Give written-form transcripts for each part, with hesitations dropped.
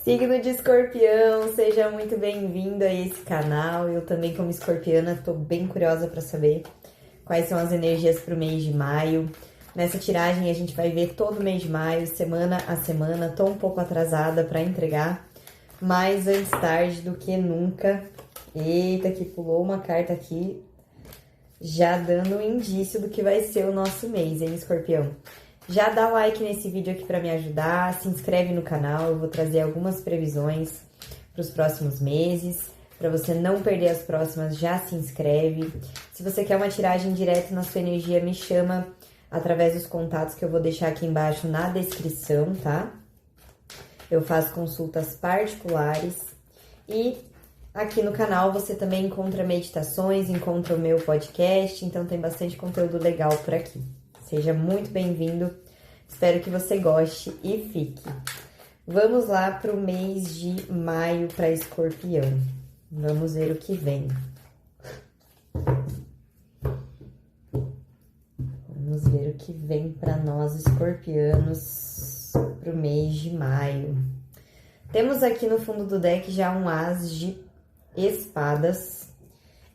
Signo de Escorpião, seja muito bem-vindo a esse canal. Eu também, como escorpiana, tô bem curiosa para saber quais são as energias para o mês de maio. Nessa tiragem a gente vai ver todo mês de maio, semana a semana. Tô um pouco atrasada para entregar, mas antes tarde do que nunca. Eita, que pulou uma carta aqui, já dando um indício do que vai ser o nosso mês, hein, Escorpião? Já dá like nesse vídeo aqui para me ajudar, se inscreve no canal, eu vou trazer algumas previsões para os próximos meses. Para você não perder as próximas, já se inscreve. Se você quer uma tiragem direto na sua energia, me chama através dos contatos que eu vou deixar aqui embaixo na descrição, tá? Eu faço consultas particulares e aqui no canal você também encontra meditações, encontra o meu podcast, então tem bastante conteúdo legal por aqui. Seja muito bem-vindo, espero que você goste e fique. Vamos lá para o mês de maio para Escorpião. Vamos ver o que vem. Vamos ver o que vem para nós, escorpianos, para o mês de maio. Temos aqui no fundo do deck já um as de espadas,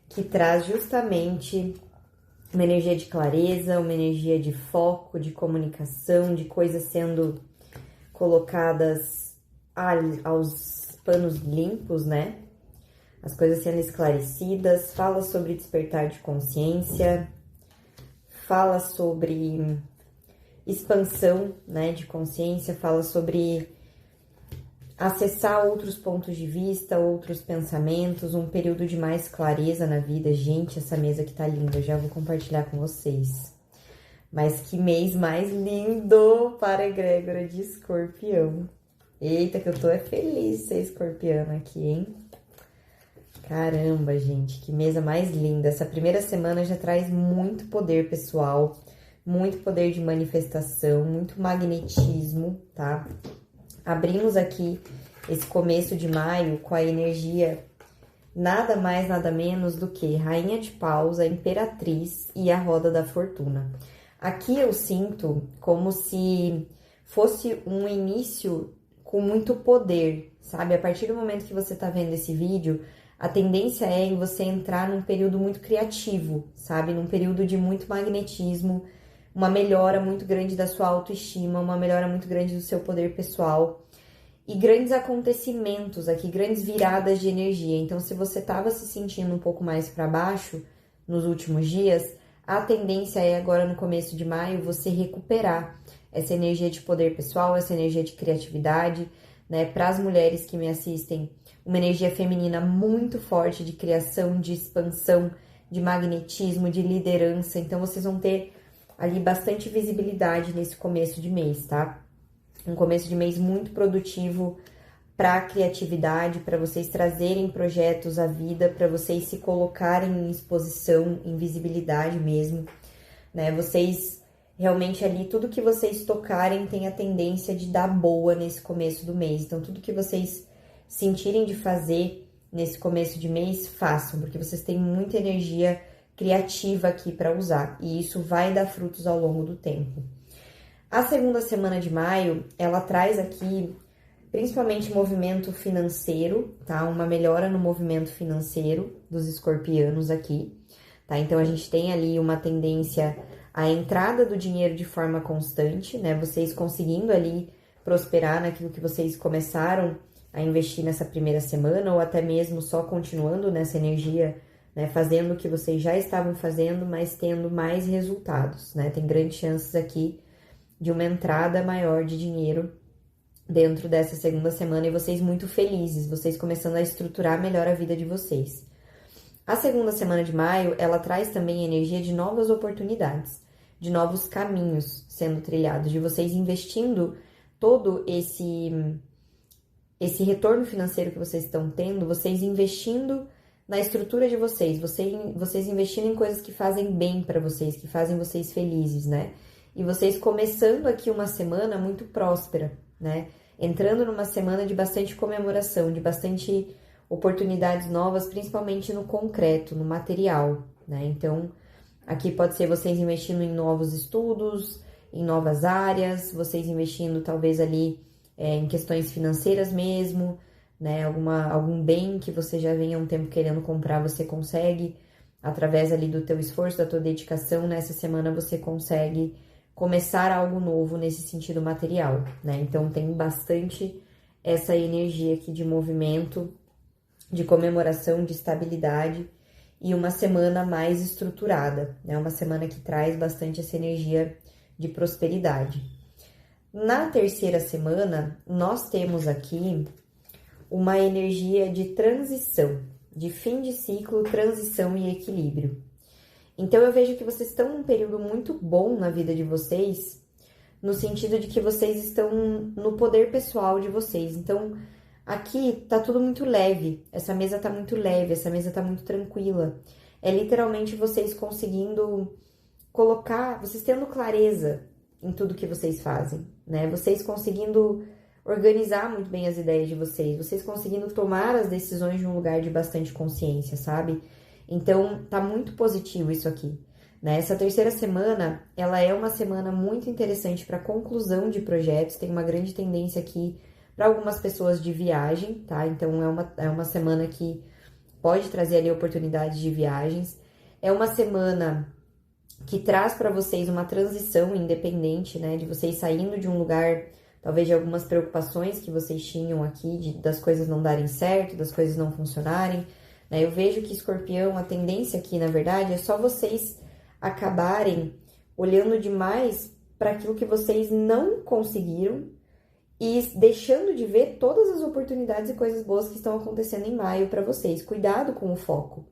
que traz justamente uma energia de clareza, uma energia de foco, de comunicação, de coisas sendo colocadas aos panos limpos, né? As coisas sendo esclarecidas, fala sobre despertar de consciência, fala sobre expansão, né, de consciência, fala sobre acessar outros pontos de vista, outros pensamentos, um período de mais clareza na vida. Gente, essa mesa aqui tá linda, eu já vou compartilhar com vocês. Mas que mês mais lindo para a egrégora de Escorpião. Eita, que eu tô feliz de ser escorpiana aqui, hein? Caramba, gente, que mesa mais linda. Essa primeira semana já traz muito poder pessoal, muito poder de manifestação, muito magnetismo, tá? Abrimos aqui esse começo de maio com a energia nada mais, nada menos do que Rainha de Paus, a Imperatriz e a Roda da Fortuna. Aqui eu sinto como se fosse um início com muito poder, sabe? A partir do momento que você tá vendo esse vídeo, a tendência é em você entrar num período muito criativo, sabe? Num período de muito magnetismo, uma melhora muito grande da sua autoestima, uma melhora muito grande do seu poder pessoal e grandes acontecimentos aqui, grandes viradas de energia. Então, se você estava se sentindo um pouco mais para baixo nos últimos dias, a tendência é agora no começo de maio você recuperar essa energia de poder pessoal, essa energia de criatividade, né? Para as mulheres que me assistem, uma energia feminina muito forte de criação, de expansão, de magnetismo, de liderança. Então, vocês vão ter ali bastante visibilidade nesse começo de mês, tá? Um começo de mês muito produtivo para a criatividade, para vocês trazerem projetos à vida, para vocês se colocarem em exposição, em visibilidade mesmo, né? Vocês realmente ali, tudo que vocês tocarem tem a tendência de dar boa nesse começo do mês. Então, tudo que vocês sentirem de fazer nesse começo de mês, façam, porque vocês têm muita energia criativa aqui para usar, e isso vai dar frutos ao longo do tempo. A segunda semana de maio, ela traz aqui principalmente movimento financeiro, tá? Uma melhora no movimento financeiro dos escorpianos aqui, tá? Então, a gente tem ali uma tendência à entrada do dinheiro de forma constante, né? Vocês conseguindo ali prosperar naquilo que vocês começaram a investir nessa primeira semana, ou até mesmo só continuando nessa energia, né, fazendo o que vocês já estavam fazendo, mas tendo mais resultados, né? Tem grandes chances aqui de uma entrada maior de dinheiro dentro dessa segunda semana e vocês muito felizes, vocês começando a estruturar melhor a vida de vocês. A segunda semana de maio, ela traz também a energia de novas oportunidades, de novos caminhos sendo trilhados, de vocês investindo todo esse retorno financeiro que vocês estão tendo, vocês investindo na estrutura de vocês, vocês investindo em coisas que fazem bem para vocês, que fazem vocês felizes, né? E vocês começando aqui uma semana muito próspera, né? Entrando numa semana de bastante comemoração, de bastante oportunidades novas, principalmente no concreto, no material, né? Então, aqui pode ser vocês investindo em novos estudos, em novas áreas, vocês investindo talvez ali em questões financeiras mesmo, né? Algum bem que você já vem há um tempo querendo comprar, você consegue, através ali do teu esforço, da tua dedicação, nessa semana você consegue começar algo novo nesse sentido material, né? Então tem bastante essa energia aqui de movimento, de comemoração, de estabilidade e uma semana mais estruturada, né? Uma semana que traz bastante essa energia de prosperidade. Na terceira semana, nós temos aqui uma energia de transição, de fim de ciclo, transição e equilíbrio. Então, eu vejo que vocês estão num período muito bom na vida de vocês, no sentido de que vocês estão no poder pessoal de vocês. Então, aqui tá tudo muito leve, essa mesa tá muito leve, essa mesa tá muito tranquila. É literalmente vocês conseguindo colocar, vocês tendo clareza em tudo que vocês fazem, né? Vocês conseguindo organizar muito bem as ideias de vocês conseguindo tomar as decisões de um lugar de bastante consciência, sabe? Então, tá muito positivo isso aqui, né? Essa terceira semana, ela é uma semana muito interessante para conclusão de projetos, tem uma grande tendência aqui para algumas pessoas de viagem, tá? Então, é uma semana que pode trazer ali oportunidades de viagens. É uma semana que traz para vocês uma transição independente, né? De vocês saindo de um lugar, talvez de algumas preocupações que vocês tinham aqui, das coisas não darem certo, das coisas não funcionarem, né? Eu vejo que Escorpião, a tendência aqui, na verdade, é só vocês acabarem olhando demais para aquilo que vocês não conseguiram e deixando de ver todas as oportunidades e coisas boas que estão acontecendo em maio para vocês. Cuidado com o foco,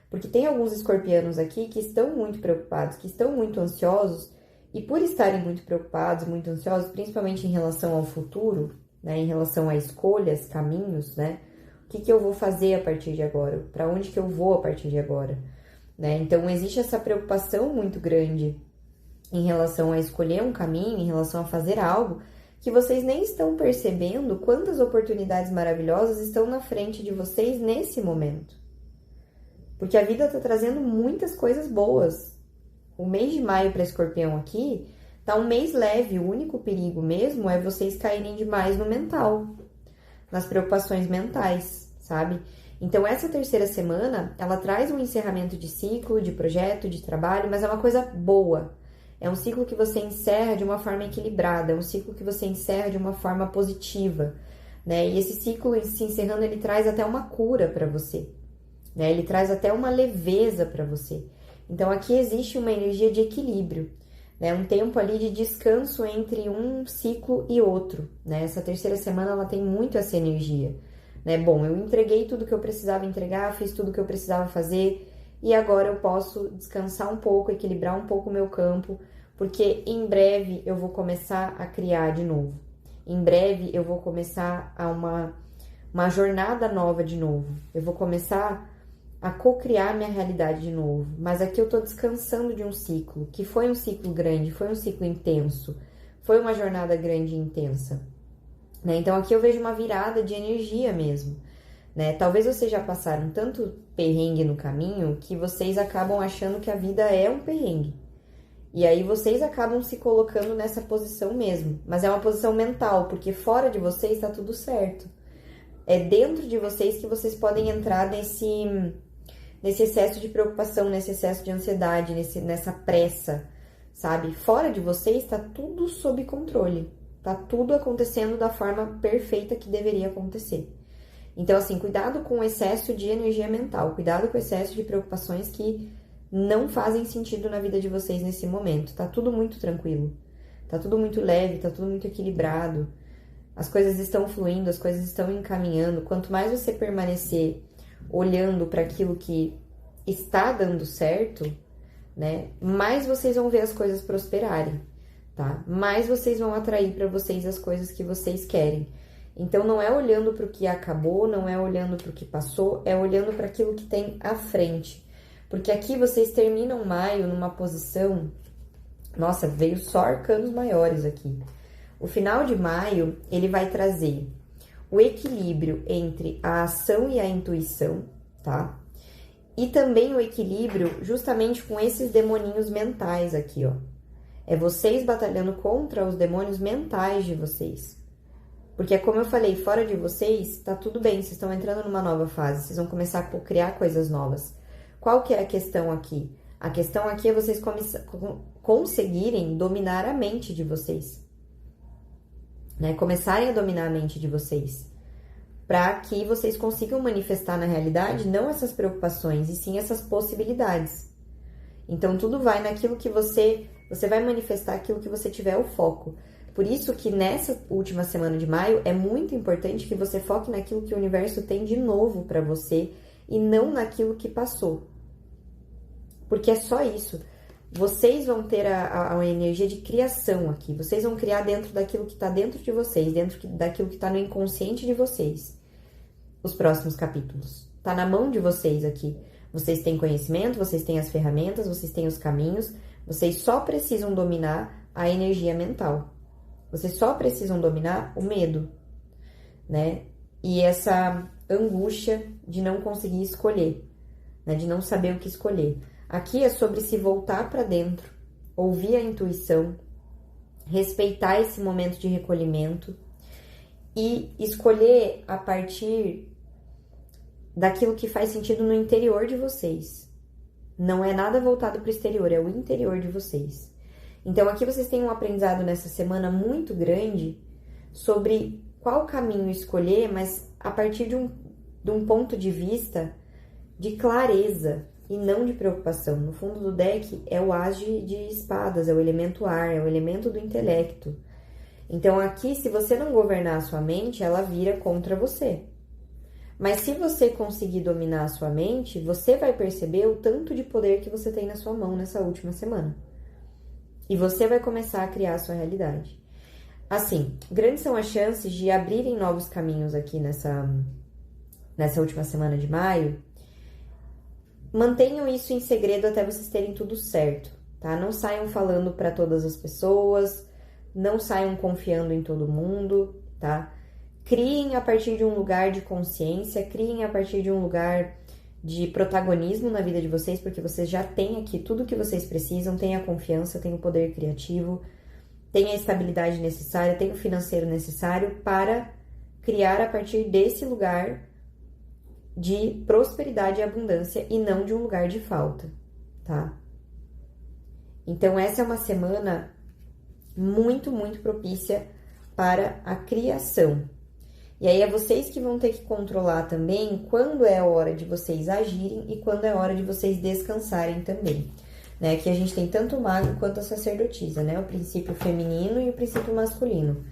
porque tem alguns escorpianos aqui que estão muito preocupados, que estão muito ansiosos, e por estarem muito preocupados, muito ansiosos, principalmente em relação ao futuro, né, em relação a escolhas, caminhos, né, o que eu vou fazer a partir de agora? Para onde que eu vou a partir de agora? Né? Então, existe essa preocupação muito grande em relação a escolher um caminho, em relação a fazer algo, que vocês nem estão percebendo quantas oportunidades maravilhosas estão na frente de vocês nesse momento. Porque a vida está trazendo muitas coisas boas. O mês de maio para Escorpião aqui tá um mês leve. O único perigo mesmo é vocês caírem demais no mental, nas preocupações mentais, sabe? Então, essa terceira semana, ela traz um encerramento de ciclo, de projeto, de trabalho, mas é uma coisa boa. É um ciclo que você encerra de uma forma equilibrada, é um ciclo que você encerra de uma forma positiva, né? E esse ciclo se encerrando, ele traz até uma cura para você, né? Ele traz até uma leveza para você. Então, aqui existe uma energia de equilíbrio, né? Um tempo ali de descanso entre um ciclo e outro, né? Essa terceira semana, ela tem muito essa energia, né? Bom, eu entreguei tudo que eu precisava entregar, fiz tudo que eu precisava fazer, e agora eu posso descansar um pouco, equilibrar um pouco o meu campo, porque em breve eu vou começar a criar de novo. Em breve eu vou começar uma jornada nova de novo. Eu vou começar a co-criar minha realidade de novo. Mas aqui eu tô descansando de um ciclo, que foi um ciclo grande, foi um ciclo intenso, foi uma jornada grande e intensa, né? Então aqui eu vejo uma virada de energia mesmo, né? Talvez vocês já passaram tanto perrengue no caminho que vocês acabam achando que a vida é um perrengue. E aí vocês acabam se colocando nessa posição mesmo. Mas é uma posição mental, porque fora de vocês tá tudo certo. É dentro de vocês que vocês podem entrar nesse excesso de preocupação, nesse excesso de ansiedade, nessa pressa, sabe? Fora de vocês tá tudo sob controle. Tá tudo acontecendo da forma perfeita que deveria acontecer. Então, assim, cuidado com o excesso de energia mental, cuidado com o excesso de preocupações que não fazem sentido na vida de vocês nesse momento. Tá tudo muito tranquilo, tá tudo muito leve, tá tudo muito equilibrado. As coisas estão fluindo, as coisas estão encaminhando. Quanto mais você permanecer olhando para aquilo que está dando certo, né, mais vocês vão ver as coisas prosperarem, tá? Mais vocês vão atrair para vocês as coisas que vocês querem. Então, não é olhando para o que acabou, não é olhando para o que passou, é olhando para aquilo que tem à frente. Porque aqui vocês terminam maio numa posição... Nossa, veio só arcanos maiores aqui. O final de maio, ele vai trazer o equilíbrio entre a ação e a intuição, tá? E também o equilíbrio justamente com esses demoninhos mentais aqui, ó. É vocês batalhando contra os demônios mentais de vocês. Porque é como eu falei, fora de vocês, tá tudo bem, vocês estão entrando numa nova fase, vocês vão começar a criar coisas novas. Qual que é a questão aqui? A questão aqui é vocês conseguirem dominar a mente de vocês, né? Começarem a dominar a mente de vocês, para que vocês consigam manifestar na realidade não essas preocupações, e sim essas possibilidades. Então, tudo vai naquilo que você vai manifestar aquilo que você tiver o foco. Por isso que nessa última semana de maio é muito importante que você foque naquilo que o universo tem de novo para você e não naquilo que passou. Porque é só isso. Vocês vão ter a energia de criação aqui. Vocês vão criar dentro daquilo que está dentro de vocês, dentro daquilo que está no inconsciente de vocês. Os próximos capítulos. Tá na mão de vocês aqui. Vocês têm conhecimento, vocês têm as ferramentas, vocês têm os caminhos. Vocês só precisam dominar a energia mental. Vocês só precisam dominar o medo, né? E essa angústia de não conseguir escolher, né? De não saber o que escolher. Aqui é sobre se voltar para dentro, ouvir a intuição, respeitar esse momento de recolhimento e escolher a partir daquilo que faz sentido no interior de vocês. Não é nada voltado para o exterior, é o interior de vocês. Então, aqui vocês têm um aprendizado nessa semana muito grande sobre qual caminho escolher, mas a partir de um ponto de vista de clareza e não de preocupação. No fundo do deck é o as de espadas, é o elemento ar, é o elemento do intelecto. Então, aqui, se você não governar a sua mente, ela vira contra você. Mas se você conseguir dominar a sua mente, você vai perceber o tanto de poder que você tem na sua mão nessa última semana. E você vai começar a criar a sua realidade. Assim, grandes são as chances de abrirem novos caminhos aqui nessa última semana de maio. Mantenham isso em segredo até vocês terem tudo certo, tá? Não saiam falando para todas as pessoas, não saiam confiando em todo mundo, tá? Criem a partir de um lugar de consciência, criem a partir de um lugar de protagonismo na vida de vocês, porque vocês já têm aqui tudo o que vocês precisam, têm a confiança, têm o poder criativo, têm a estabilidade necessária, têm o financeiro necessário para criar a partir desse lugar de prosperidade e abundância e não de um lugar de falta, tá? Então, essa é uma semana muito, muito propícia para a criação. E aí é vocês que vão ter que controlar também quando é a hora de vocês agirem e quando é a hora de vocês descansarem também, né? Aqui a gente tem tanto o mago quanto a sacerdotisa, né? O princípio feminino e o princípio masculino.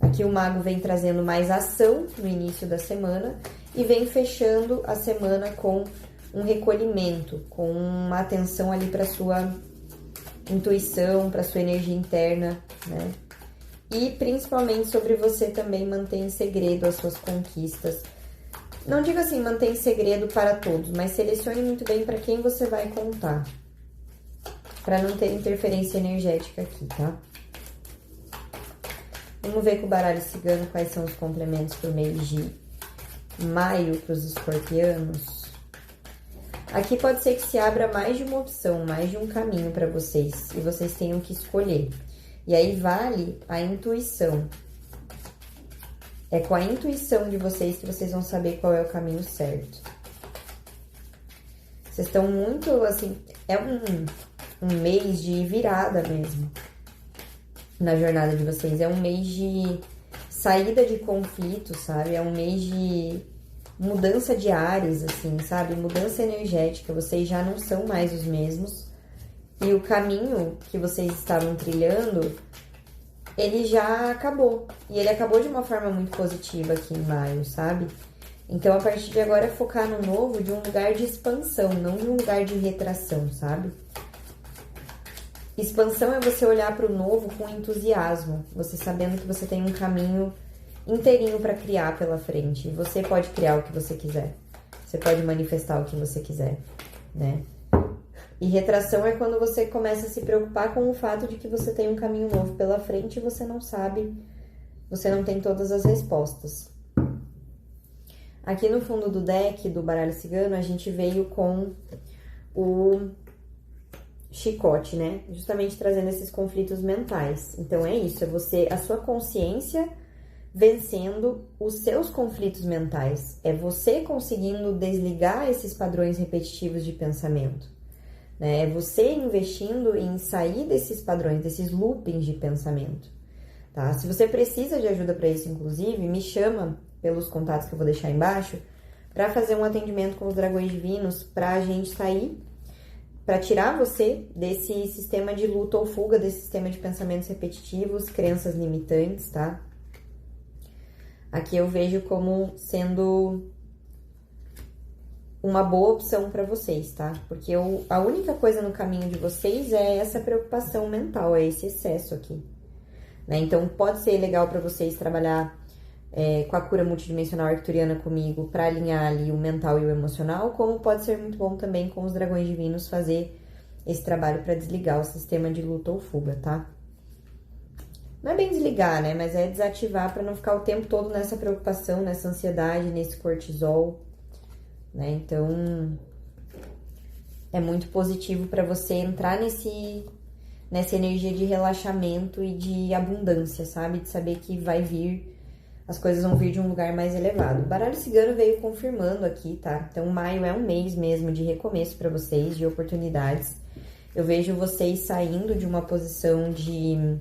Aqui o mago vem trazendo mais ação no início da semana e vem fechando a semana com um recolhimento, com uma atenção ali para sua intuição, para sua energia interna, né? E principalmente sobre você também manter em segredo as suas conquistas. Não digo assim, manter em segredo para todos, mas selecione muito bem para quem você vai contar. Para não ter interferência energética aqui, tá? Vamos ver com o baralho cigano quais são os complementos para o mês de maio para os escorpianos. Aqui pode ser que se abra mais de uma opção, mais de um caminho para vocês. E vocês tenham que escolher. E aí vale a intuição. É com a intuição de vocês que vocês vão saber qual é o caminho certo. Vocês estão muito, assim, é um mês de virada mesmo na jornada de vocês. É um mês de saída de conflitos, sabe? É um mês de mudança de ares, assim, sabe? Mudança energética. Vocês já não são mais os mesmos. E o caminho que vocês estavam trilhando, ele já acabou. E ele acabou de uma forma muito positiva aqui em maio, sabe? Então, a partir de agora, é focar no novo de um lugar de expansão, não de um lugar de retração, sabe? Expansão é você olhar para o novo com entusiasmo, você sabendo que você tem um caminho inteirinho para criar pela frente. E você pode criar o que você quiser. Você pode manifestar o que você quiser, né? E retração é quando você começa a se preocupar com o fato de que você tem um caminho novo pela frente e você não sabe, você não tem todas as respostas. Aqui no fundo do deck do baralho cigano, a gente veio com o chicote, né? Justamente trazendo esses conflitos mentais. Então, é isso, é você, a sua consciência vencendo os seus conflitos mentais. É você conseguindo desligar esses padrões repetitivos de pensamento, né? É você investindo em sair desses padrões, desses loopings de pensamento, tá? Se você precisa de ajuda para isso, inclusive, me chama pelos contatos que eu vou deixar embaixo para fazer um atendimento com os dragões divinos, para a gente sair, para tirar você desse sistema de luta ou fuga, desse sistema de pensamentos repetitivos, crenças limitantes, tá? Aqui eu vejo como sendo uma boa opção para vocês, tá? Porque a única coisa no caminho de vocês é essa preocupação mental, é esse excesso aqui, né? Então, pode ser legal para vocês trabalhar com a cura multidimensional arcturiana comigo para alinhar ali o mental e o emocional, como pode ser muito bom também com os dragões divinos fazer esse trabalho para desligar o sistema de luta ou fuga, tá? Não é bem desligar, né? Mas é desativar para não ficar o tempo todo nessa preocupação, nessa ansiedade, nesse cortisol, né? Então, é muito positivo para você entrar nessa energia de relaxamento e de abundância, sabe? De saber que vai vir, as coisas vão vir de um lugar mais elevado. O baralho cigano veio confirmando aqui, tá? Então, maio é um mês mesmo de recomeço para vocês, de oportunidades. Eu vejo vocês saindo de uma posição de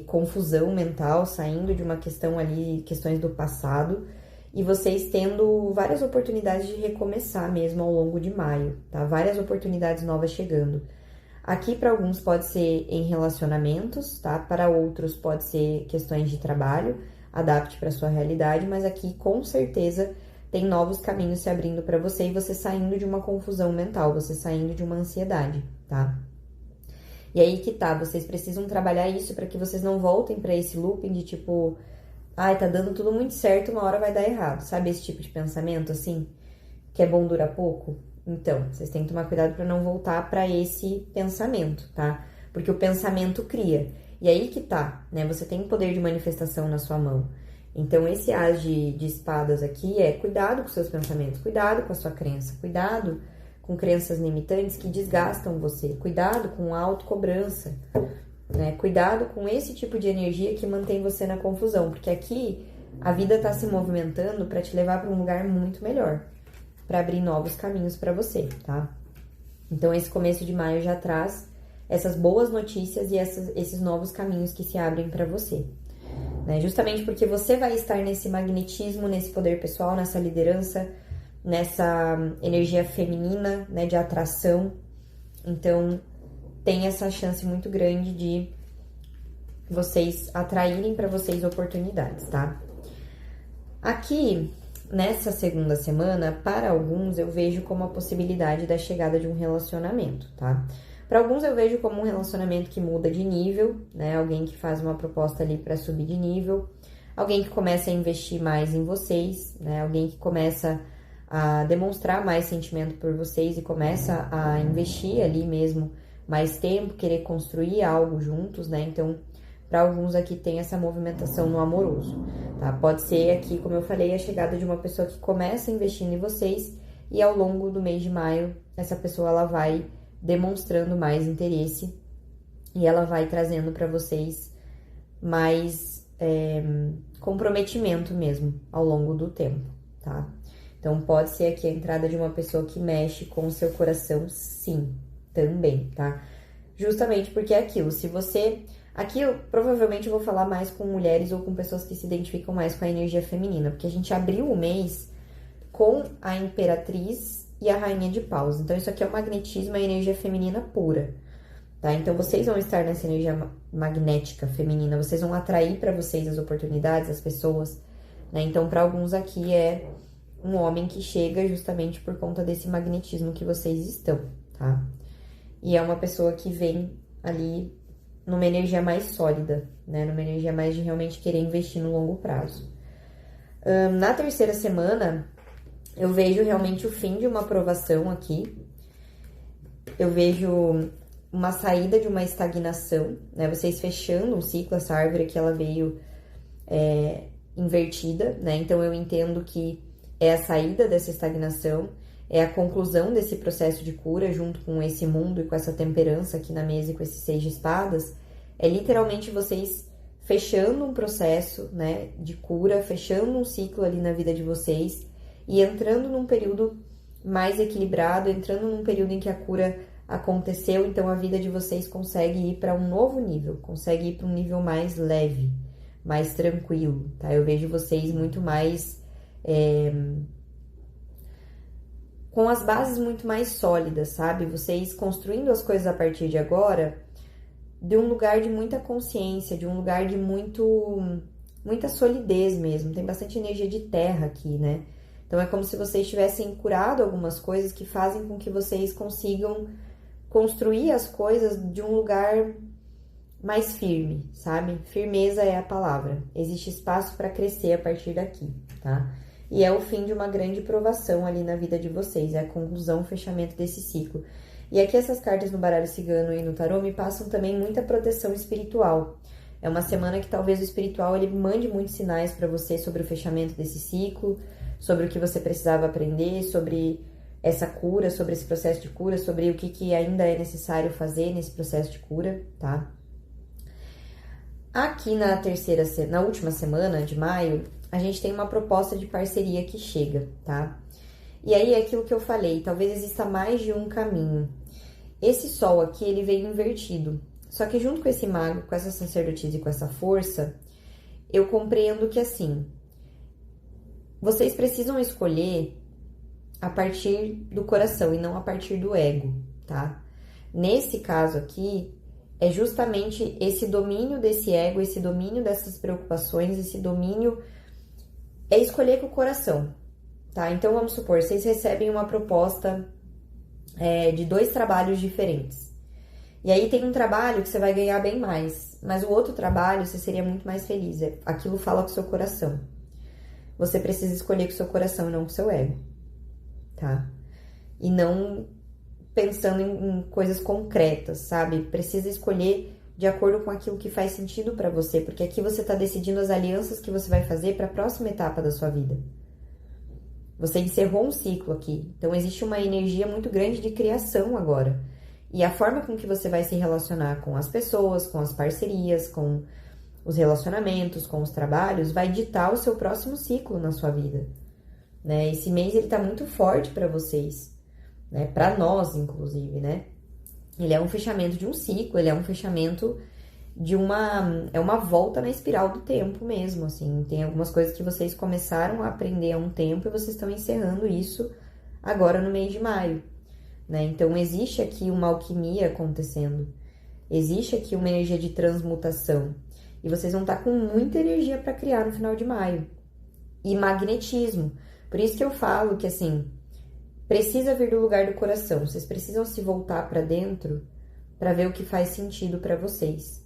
confusão mental, saindo de uma questão ali, questões do passado, e vocês tendo várias oportunidades de recomeçar mesmo ao longo de maio, tá? Várias oportunidades novas chegando. Aqui, para alguns, pode ser em relacionamentos, tá? Para outros, pode ser questões de trabalho, adapte para sua realidade, mas aqui, com certeza, tem novos caminhos se abrindo para você e você saindo de uma confusão mental, você saindo de uma ansiedade, tá? E aí que tá, vocês precisam trabalhar isso para que vocês não voltem para esse looping de tipo, ai, tá dando tudo muito certo, uma hora vai dar errado, sabe? Esse tipo de pensamento, assim, que é bom dura pouco. Então, vocês têm que tomar cuidado para não voltar para esse pensamento, tá? Porque o pensamento cria. E aí que tá, né? Você tem poder de manifestação na sua mão. Então, esse as de espadas aqui é cuidado com seus pensamentos, cuidado com a sua crença, cuidado com crenças limitantes que desgastam você, cuidado com a autocobrança, né? Cuidado com esse tipo de energia que mantém você na confusão, porque aqui a vida tá se movimentando para te levar para um lugar muito melhor, para abrir novos caminhos para você, tá? Então, esse começo de maio já traz essas boas notícias e esses novos caminhos que se abrem para você, né? Justamente porque você vai estar nesse magnetismo, nesse poder pessoal, nessa liderança, nessa energia feminina, né, de atração. Então, tem essa chance muito grande de vocês atraírem para vocês oportunidades, tá? Aqui, nessa segunda semana, para alguns eu vejo como a possibilidade da chegada de um relacionamento, tá? Para alguns eu vejo como um relacionamento que muda de nível, né? Alguém que faz uma proposta ali para subir de nível, alguém que começa a investir mais em vocês, né? Alguém que começa a demonstrar mais sentimento por vocês e começa a investir ali mesmo mais tempo, querer construir algo juntos, né? Então, para alguns aqui tem essa movimentação no amoroso, tá? Pode ser aqui, como eu falei, a chegada de uma pessoa que começa investindo em vocês e ao longo do mês de maio, essa pessoa ela vai demonstrando mais interesse e ela vai trazendo para vocês mais comprometimento mesmo ao longo do tempo, tá? Então, pode ser aqui a entrada de uma pessoa que mexe com o seu coração, sim, também, tá? Justamente porque é aquilo, se você... Aqui, provavelmente, eu vou falar mais com mulheres ou com pessoas que se identificam mais com a energia feminina, porque a gente abriu o mês com a Imperatriz e a Rainha de Paus. Então, isso aqui é o magnetismo, a energia feminina pura, tá? Então, vocês vão estar nessa energia magnética feminina, vocês vão atrair para vocês as oportunidades, as pessoas, né? Então, para alguns aqui é um homem que chega justamente por conta desse magnetismo que vocês estão, tá? E é uma pessoa que vem ali numa energia mais sólida, né? Numa energia mais de realmente querer investir no longo prazo. Na terceira semana, eu vejo realmente o fim de uma aprovação aqui. Eu vejo uma saída de uma estagnação, né? Vocês fechando um ciclo, essa árvore que ela veio invertida, né? Então, eu entendo que é a saída dessa estagnação, é a conclusão desse processo de cura junto com esse mundo e com essa temperança aqui na mesa e com esses 6 de espadas. É literalmente vocês fechando um processo, né, de cura, fechando um ciclo ali na vida de vocês e entrando num período mais equilibrado, entrando num período em que a cura aconteceu, então a vida de vocês consegue ir para um novo nível, consegue ir para um nível mais leve, mais tranquilo, tá? Eu vejo vocês muito mais com as bases muito mais sólidas, sabe? Vocês construindo as coisas a partir de agora, de um lugar de muita consciência, de um lugar de muita solidez mesmo. Tem bastante energia de terra aqui, né? Então é como se vocês tivessem curado algumas coisas que fazem com que vocês consigam construir as coisas de um lugar mais firme, sabe? Firmeza é a palavra. Existe espaço para crescer a partir daqui, tá? E é o fim de uma grande provação ali na vida de vocês, é a conclusão, o fechamento desse ciclo. E aqui essas cartas no baralho cigano e no tarô me passam também muita proteção espiritual. É uma semana que talvez o espiritual ele mande muitos sinais para você sobre o fechamento desse ciclo, sobre o que você precisava aprender, sobre essa cura, sobre esse processo de cura, sobre o que ainda é necessário fazer nesse processo de cura, tá? Aqui na última semana de maio, a gente tem uma proposta de parceria que chega, tá? E aí é aquilo que eu falei, talvez exista mais de um caminho. Esse sol aqui, ele veio invertido. Só que junto com esse mago, com essa sacerdotisa e com essa força, eu compreendo que assim, vocês precisam escolher a partir do coração e não a partir do ego, tá? Nesse caso aqui, é justamente esse domínio desse ego, esse domínio dessas preocupações, esse domínio é escolher com o coração, tá? Então, vamos supor, vocês recebem uma proposta de 2 trabalhos diferentes. E aí tem um trabalho que você vai ganhar bem mais, mas o outro trabalho você seria muito mais feliz. Aquilo fala com o seu coração. Você precisa escolher com o seu coração e não com o seu ego, tá? E não pensando em coisas concretas, sabe? Precisa escolher de acordo com aquilo que faz sentido pra você, porque aqui você tá decidindo as alianças que você vai fazer para a próxima etapa da sua vida. Você encerrou um ciclo aqui, então existe uma energia muito grande de criação agora. E a forma com que você vai se relacionar com as pessoas, com as parcerias, com os relacionamentos, com os trabalhos, vai ditar o seu próximo ciclo na sua vida, né? Esse mês ele tá muito forte para vocês, né? Para nós, inclusive, né? Ele é um fechamento de um ciclo, ele é um fechamento de uma volta na espiral do tempo mesmo, assim. Tem algumas coisas que vocês começaram a aprender há um tempo e vocês estão encerrando isso agora no mês de maio, né? Então, existe aqui uma alquimia acontecendo, existe aqui uma energia de transmutação e vocês vão estar com muita energia para criar no final de maio e magnetismo. Por isso que eu falo que, assim, precisa vir do lugar do coração. Vocês precisam se voltar para dentro para ver o que faz sentido para vocês,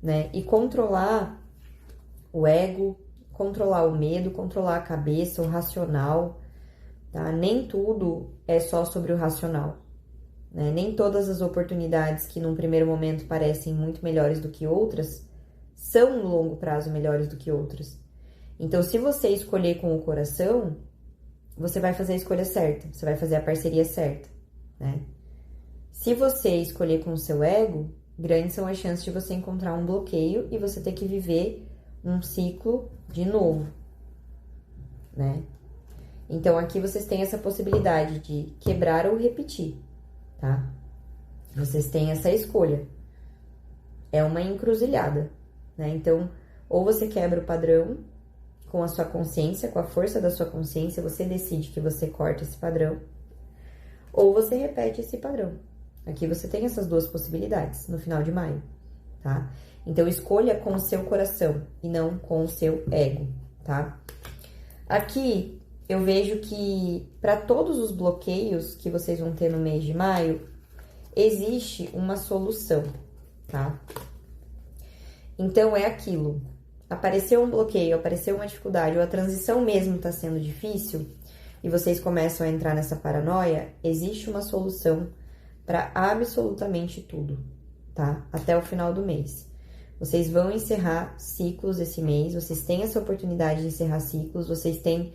né? E controlar o ego, controlar o medo, controlar a cabeça, o racional, tá? Nem tudo é só sobre o racional, né? Nem todas as oportunidades que num primeiro momento parecem muito melhores do que outras são no longo prazo melhores do que outras. Então, se você escolher com o coração, você vai fazer a escolha certa, você vai fazer a parceria certa, né? Se você escolher com o seu ego, grandes são as chances de você encontrar um bloqueio e você ter que viver um ciclo de novo, né? Então, aqui vocês têm essa possibilidade de quebrar ou repetir, tá? Vocês têm essa escolha. É uma encruzilhada, né? Então, ou você quebra o padrão com a sua consciência, com a força da sua consciência, você decide que você corta esse padrão, ou você repete esse padrão. Aqui você tem essas duas possibilidades no final de maio, tá? Então, escolha com o seu coração e não com o seu ego, tá? Aqui, eu vejo que para todos os bloqueios que vocês vão ter no mês de maio, existe uma solução, tá? Então, é aquilo. Apareceu um bloqueio, apareceu uma dificuldade, ou a transição mesmo tá sendo difícil, e vocês começam a entrar nessa paranoia, existe uma solução para absolutamente tudo, tá? Até o final do mês. Vocês vão encerrar ciclos esse mês, vocês têm essa oportunidade de encerrar ciclos, vocês têm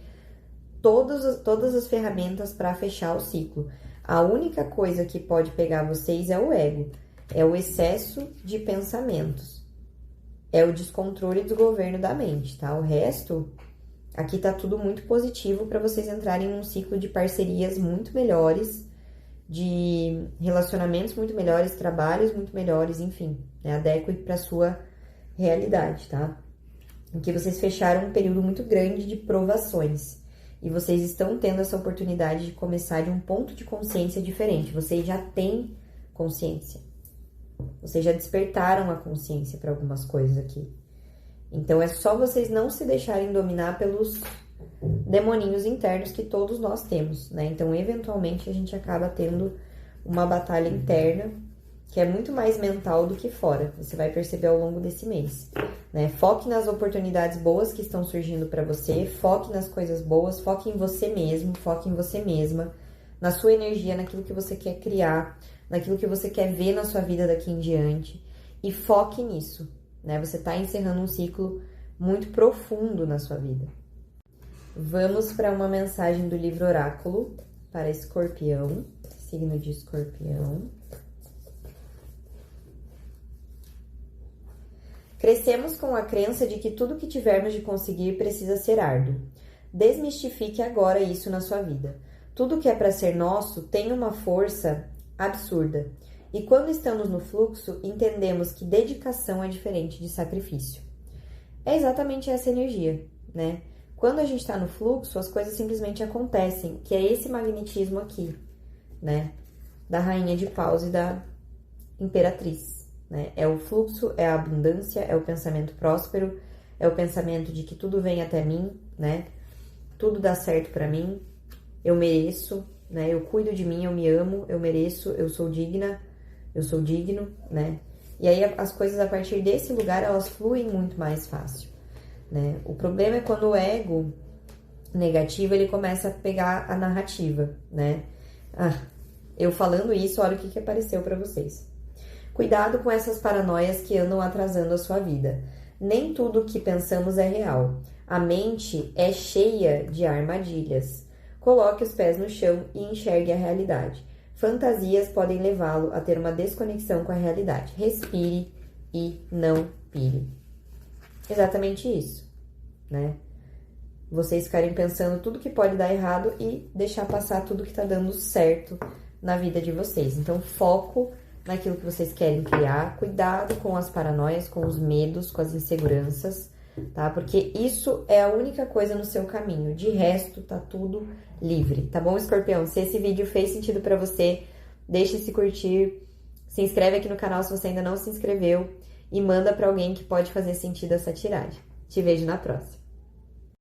todas as ferramentas para fechar o ciclo. A única coisa que pode pegar vocês é o ego, é o excesso de pensamentos. é o descontrole e desgoverno da mente, tá? O resto, aqui tá tudo muito positivo para vocês entrarem num ciclo de parcerias muito melhores, de relacionamentos muito melhores, trabalhos muito melhores, enfim, né? Adeque para sua realidade, tá? Em que vocês fecharam um período muito grande de provações e vocês estão tendo essa oportunidade de começar de um ponto de consciência diferente. Vocês já têm consciência. Vocês já despertaram a consciência para algumas coisas aqui. Então é só vocês não se deixarem dominar pelos demoninhos internos que todos nós temos, né? Então, eventualmente, a gente acaba tendo uma batalha interna que é muito mais mental do que fora. Você vai perceber ao longo desse mês, né? Foque nas oportunidades boas que estão surgindo para você, foque nas coisas boas, foque em você mesmo, foque em você mesma, na sua energia, naquilo que você quer criar, naquilo que você quer ver na sua vida daqui em diante, e foque nisso, né? Você está encerrando um ciclo muito profundo na sua vida. Vamos para uma mensagem do livro Oráculo para Escorpião, signo de Escorpião. Crescemos com a crença de que tudo que tivermos de conseguir precisa ser árduo. Desmistifique agora isso na sua vida. Tudo que é para ser nosso tem uma força absurda. E quando estamos no fluxo, entendemos que dedicação é diferente de sacrifício. É exatamente essa energia, né? Quando a gente está no fluxo, as coisas simplesmente acontecem, que é esse magnetismo aqui, né? Da rainha de paus e da imperatriz, né? É o fluxo, é a abundância, é o pensamento próspero, é o pensamento de que tudo vem até mim, né? Tudo dá certo pra mim, eu mereço, né? Eu cuido de mim, eu me amo, eu mereço, eu sou digna, eu sou digno, né? E aí as coisas a partir desse lugar, elas fluem muito mais fácil, né? O problema é quando o ego negativo, ele começa a pegar a narrativa, né? Eu falando isso, olha o que apareceu pra vocês. Cuidado com essas paranoias que andam atrasando a sua vida. Nem tudo que pensamos é real. A mente é cheia de armadilhas. Coloque os pés no chão e enxergue a realidade. Fantasias podem levá-lo a ter uma desconexão com a realidade. Respire e não pire. Exatamente isso, né? Vocês ficarem pensando tudo que pode dar errado e deixar passar tudo que tá dando certo na vida de vocês. Então, foco naquilo que vocês querem criar. Cuidado com as paranoias, com os medos, com as inseguranças, tá? Porque isso é a única coisa no seu caminho. De resto, tá tudo livre, tá bom, Escorpião? Se esse vídeo fez sentido pra você, deixe esse curtir, se inscreve aqui no canal se você ainda não se inscreveu e manda pra alguém que pode fazer sentido essa tiragem. Te vejo na próxima.